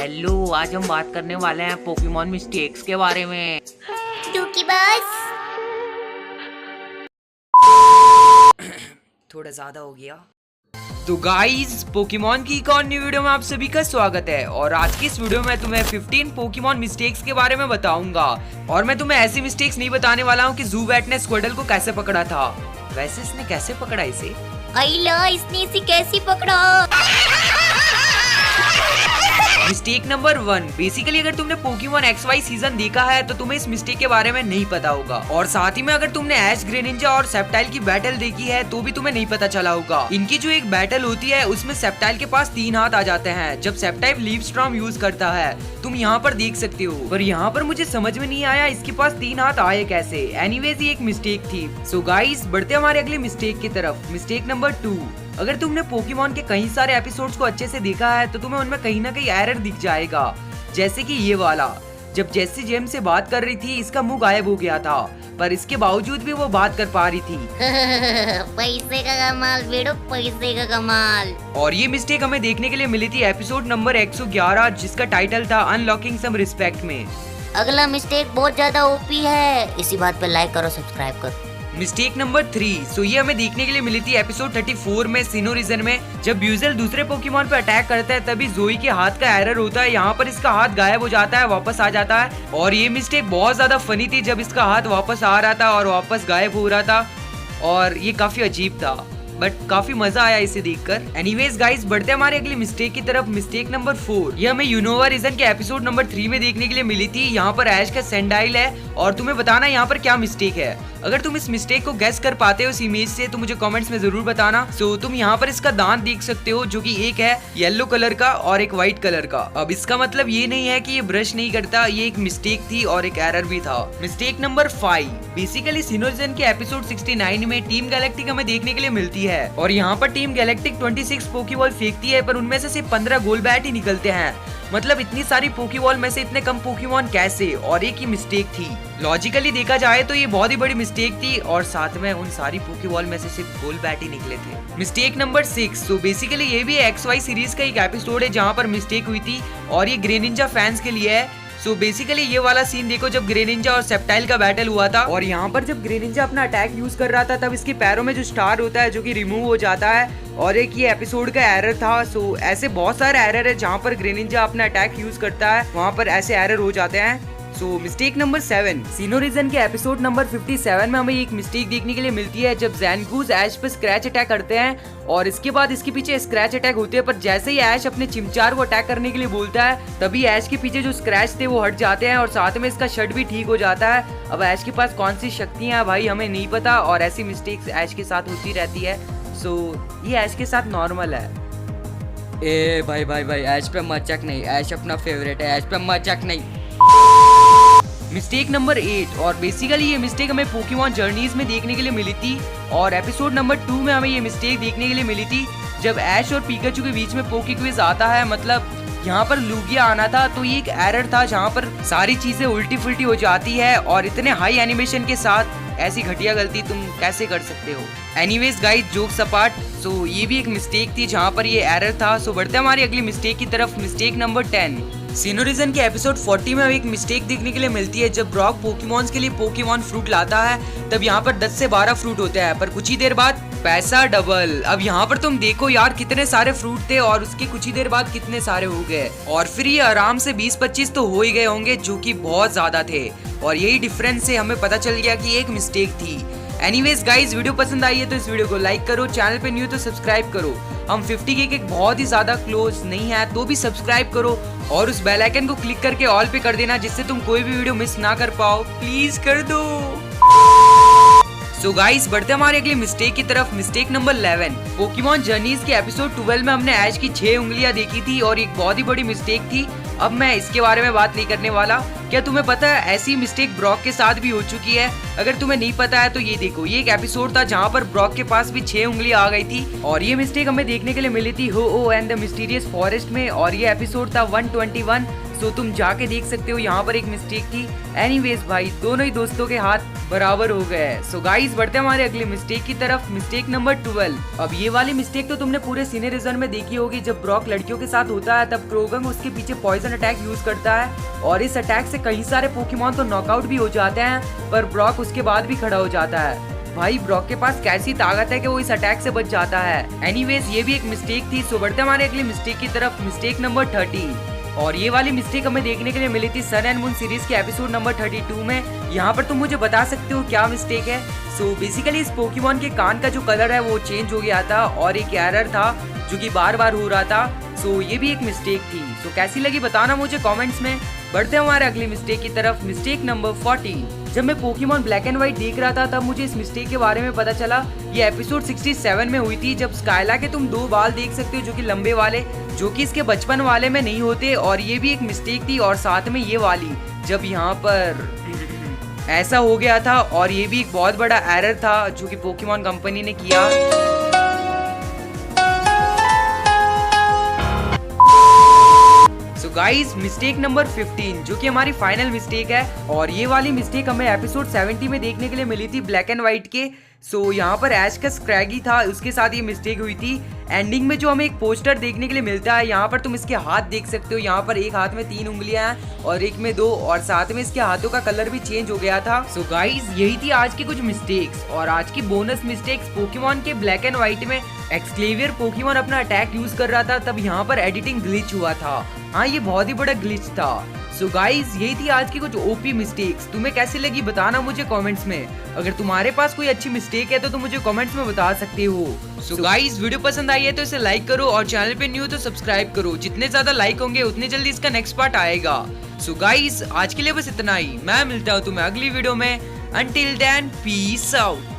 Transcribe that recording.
Hello, आज हम बात करने वाले हैं पोकेमॉन मिस्टेक्स के बारे में। टूकी बस थोड़ा ज्यादा हो गया। तो गाइस, पोकेमॉन की एक और न्यू वीडियो में आप सभी का स्वागत है। और आज की इस वीडियो में तुम्हें 15 पोकेमॉन मिस्टेक्स के बारे में बताऊंगा। और मैं तुम्हें ऐसी मिस्टेक्स नहीं बताने वाला हूँ कि ज़ूबैट ने स्क्वाडल को कैसे पकड़ा था। वैसे इसने कैसे पकड़ा इसे? अइला, इसने इसे कैसे पकड़ा? Mistake number 1। बेसिकली अगर तुमने पोकेमॉन XY सीजन देखा है तो तुम्हें इस मिस्टेक के बारे में नहीं पता होगा। और साथ ही में अगर तुमने ऐश ग्रेनिंजा और सेप्टाइल की बैटल देखी है तो भी तुम्हें नहीं पता चला होगा। इनकी जो एक बैटल होती है उसमें सेप्टाइल के पास 3 हाथ आ जाते हैं जब सेप्टाइल लीफ स्टॉर्म यूज करता है। तुम यहाँ पर देख सकते हो, पर यहाँ पर मुझे समझ में नहीं आया इसके पास 3 हाथ आए कैसे। एनीवेज ये एक मिस्टेक थी। सो गाइस, बढ़ते हमारे अगले मिस्टेक की तरफ। Mistake number 2। अगर तुमने पोकेमॉन के कई सारे एपिसोड्स को अच्छे से देखा है तो तुम्हें उनमें कहीं ना कहीं एरर दिख जाएगा। जैसे कि ये वाला, जब जेसी जेम से बात कर रही थी इसका मुंह गायब हो गया था, पर इसके बावजूद भी वो बात कर पा रही थी। पैसे का कमाल बेड़ो, पैसे का कमाल। और ये मिस्टेक हमें देखने के लिए मिली थी एपिसोड नंबर 111 जिसका टाइटल था अनलॉकिंग सम रिस्पेक्ट में। अगला मिस्टेक बहुत ज्यादा ओपी है, इसी बात पे लाइक करो, सब्सक्राइब करो। Mistake number 3। सो ये हमें देखने के लिए मिली थी एपिसोड 34 में सिनो रीजन में, जब ब्यूजेल दूसरे पोकेमॉन पे अटैक करता है तभी जोई के हाथ का एरर होता है। यहाँ पर इसका हाथ गायब हो जाता है, वापस आ जाता है। और ये मिस्टेक बहुत ज्यादा फनी थी जब इसका हाथ वापस आ रहा था और वापस गायब हो रहा था, और ये काफी अजीब था, बट काफी मजा आया इसे देखकर। एनीवेज गाइस, बढ़ते हमारे अगली मिस्टेक की तरफ। Mistake number 4। ये हमें यूनोवा रीजन के एपिसोड नंबर 3 में देखने के लिए मिली थी। यहाँ पर ऐश का सैंडाइल है और तुम्हें बताना यहाँ पर क्या मिस्टेक है। अगर तुम इस मिस्टेक को गेस कर पाते हो इस इमेज से तो मुझे कमेंट्स में जरूर बताना। सो तुम यहाँ पर इसका दांत देख सकते हो जो कि एक है येलो कलर का और एक व्हाइट कलर का। अब इसका मतलब ये नहीं है कि ये ब्रश नहीं करता, ये एक मिस्टेक थी और एक एरर भी था। Mistake number 5। बेसिकली सिनो रीजन के एपिसोड 69 में टीम गैलेक्टिक हमें देखने के लिए मिलती है और यहाँ पर टीम गैलेक्टिक 26 पोकेबॉल फेंकती है, पर उनमें से सिर्फ 15 गोल बैट ही निकलते हैं। मतलब इतनी सारी पोकेबॉल में से इतने कम पोकेमॉन कैसे? और एक ही मिस्टेक थी। लॉजिकली देखा जाए तो ये बहुत ही बड़ी मिस्टेक थी, और साथ में उन सारी पोकेबॉल में से सिर्फ गोल बैट ही निकले थे। Mistake number 6। तो बेसिकली ये भी XY सीरीज का एक एपिसोड है जहाँ पर मिस्टेक हुई थी और ये ग्रेनिंजा फैंस के लिए है। सो बेसिकली ये वाला सीन देखो जब ग्रेनिंजा और सेप्टाइल का बैटल हुआ था, और यहाँ पर जब ग्रेनिंजा अपना अटैक यूज कर रहा था तब इसके पैरों में जो स्टार होता है जो कि रिमूव हो जाता है, और एक ये एपिसोड का एरर था। सो ऐसे बहुत सारे एरर है जहाँ पर ग्रेनिंजा अपना अटैक यूज करता है वहाँ पर ऐसे एरर हो जाते हैं। सो मिस्टेक नंबर 7। सिनो रीजन के एपिसोड नंबर 57 में हमें एक मिस्टेक देखने के लिए मिलती है जब ज़ैनगूज ऐश पे स्क्रैच अटैक करते हैं और इसके बाद इसके पीछे स्क्रैच अटैक होते हैं, पर जैसे ही ऐश अपने चिमचार को अटैक करने के लिए बोलता है तभी ऐश के पीछे जो स्क्रैच थे वो हट जाते हैं और साथ में इसका शर्ट भी ठीक हो जाता है। अब ऐश के पास कौन सी शक्तियां हैं भाई हमें नहीं पता, और ऐसी मिस्टेक्स ऐश के साथ होती रहती है। सो ये ऐश के साथ नॉर्मल है। ए भाई भाई भाई, ऐश पे मचक नहीं, ऐश अपना फेवरेट है, ऐश पे मचक नहीं। Mistake number 8। और बेसिकली ये मिस्टेक हमें पोकेमॉन जर्नीज में देखने के लिए मिली थी और एपिसोड नंबर 2 में हमें ये मिस्टेक देखने के लिए मिली थी जब ऐश और पिकाचू के बीच में पोके क्विज आता है। मतलब यहाँ पर लूगिया आना था, तो ये एक एरर था जहाँ पर सारी चीजें उल्टी फुल्टी हो जाती है, और इतने हाई एनिमेशन के साथ ऐसी घटिया गलती तुम कैसे कर सकते हो। एनीवेज गाइस, जोक्स अपार्ट, सो ये भी एक मिस्टेक थी जहाँ पर ये एरर था। सो बढ़ते हमारी अगली मिस्टेक की तरफ। Mistake number 10। सिनो रीजन के एपिसोड 40 में एक मिस्टेक देखने के लिए मिलती है जब ब्रॉक पोकेमॉन्स के लिए पोकेमॉन फ्रूट लाता है तब यहाँ पर 10 से 12 फ्रूट होते हैं, पर कुछ ही देर बाद पैसा डबल। अब यहाँ पर तुम देखो यार कितने सारे फ्रूट थे और उसके कुछ ही देर बाद कितने सारे हो गए, और फिर ये आराम से 20-25 तो हो ही गए होंगे जो कि बहुत ज्यादा थे, और यही डिफरेंस से हमें पता चल गया कि एक मिस्टेक थी। एनीवेज गाइस, वीडियो पसंद आई है तो इस वीडियो को लाइक करो, चैनल पे न्यू तो सब्सक्राइब करो। हम 50 के बहुत ही ज्यादा क्लोज नहीं है तो भी सब्सक्राइब करो और उस बेल आइकन को क्लिक करके ऑल पे कर देना जिससे तुम कोई भी वीडियो मिस ना कर पाओ। प्लीज कर दो। सो गाइस, बढ़ते हमारे अगली मिस्टेक की तरफ। Mistake number 11। पोकेमॉन जर्नीज के एपिसोड 12 में हमने ऐश की 6 उंगलियां देखी थी और एक बहुत ही बड़ी मिस्टेक थी। अब मैं इसके बारे में बात नहीं करने वाला। क्या तुम्हें पता है ऐसी मिस्टेक ब्रॉक के साथ भी हो चुकी है? अगर तुम्हें नहीं पता है तो ये देखो, ये एक एपिसोड था जहाँ पर ब्रॉक के पास भी 6 उंगलियां आ गई थी और ये मिस्टेक हमें देखने के लिए मिली थी हो एंड द मिस्टीरियस फॉरेस्ट में, और ये एपिसोड था 121 सो तुम जाके देख सकते हो, यहाँ पर एक मिस्टेक थी। एनीवेज भाई दोनों ही दोस्तों के हाथ बराबर हो गए। सो गाइस बढ़ते हैं हमारे अगले मिस्टेक की तरफ, मिस्टेक नंबर 12। अब ये वाली मिस्टेक तो तुमने पूरे सीनियरिज्म में देखी होगी। जब ब्रॉक लड़कियों के साथ होता है तब क्रोगंग उसके पीछे पॉइजन अटैक यूज करता है और इस अटैक से कई सारे पोकेमॉन तो नॉकआउट भी हो जाते हैं, पर ब्रॉक उसके बाद भी खड़ा हो जाता है। भाई ब्रॉक के पास कैसी ताकत है कि वो इस अटैक से बच जाता है। एनीवेज ये भी एक मिस्टेक थी। सो बढ़ते हमारे अगली मिस्टेक की तरफ, मिस्टेक नंबर 30। और ये वाली मिस्टेक हमें देखने के लिए मिली थी सन एंड मून सीरीज के एपिसोड नंबर 32 में। यहाँ पर तुम मुझे बता सकते हो क्या मिस्टेक है? सो बेसिकली इस पोकेमॉन के कान का जो कलर है वो चेंज हो गया था और एक एरर था जो कि बार बार हो रहा था। सो ये भी एक मिस्टेक थी। सो कैसी लगी बताना मुझे कमेंट्स में। बढ़ते हैं हमारे अगली मिस्टेक की तरफ, मिस्टेक नंबर 40। जब मैं पोकेमॉन ब्लैक एंड व्हाइट देख रहा था तब मुझे इस मिस्टेक के बारे में पता चला। ये एपिसोड 67 में हुई थी, जब स्काइला के तुम 2 बाल देख सकते हो जो कि लंबे वाले, जो कि इसके बचपन वाले में नहीं होते। और ये भी एक मिस्टेक थी। और साथ में ये वाली जब यहाँ पर ऐसा हो गया था, और ये भी एक बहुत बड़ा एरर था जो कि पोकेमॉन कंपनी ने किया। गाइस मिस्टेक नंबर 15 जो कि हमारी फाइनल मिस्टेक है, और ये वाली मिस्टेक हमें एपिसोड 70 में देखने के लिए मिली थी ब्लैक एंड व्हाइट के। सो यहाँ पर ऐश का स्क्रैगी था, उसके साथ ये मिस्टेक हुई थी। एंडिंग में जो हमें एक पोस्टर देखने के लिए मिलता है, यहाँ पर तुम इसके हाथ देख सकते हो। यहाँ पर एक हाथ में 3 उंगलियां हैं और एक में 2, और साथ में इसके हाथों का कलर भी चेंज हो गया था। सो गाइस यही थी आज की कुछ मिस्टेक्स। और आज की बोनस मिस्टेक्स, पोकेमॉन के ब्लैक एंड व्हाइट में एक्सक्लेवियर पोकेमॉन अपना अटैक यूज कर रहा था, तब यहाँ पर एडिटिंग ग्लिच हुआ था। हाँ ये बहुत ही बड़ा ग्लिच था। सो गाइज यही थी आज की कुछ ओपी मिस्टेक्स। तुम्हें कैसी लगी बताना मुझे कमेंट्स में। अगर तुम्हारे पास कोई अच्छी मिस्टेक है तो तुम मुझे कमेंट्स में बता सकते हो। सो गाइज वीडियो पसंद आई है तो इसे लाइक करो, और चैनल पे न्यू तो सब्सक्राइब करो। जितने ज्यादा लाइक होंगे उतने जल्दी इसका नेक्स्ट पार्ट आएगा। सो गाइज आज के लिए बस इतना ही। मैं मिलता हूँ तुम्हें अगली वीडियो में। Until then peace out.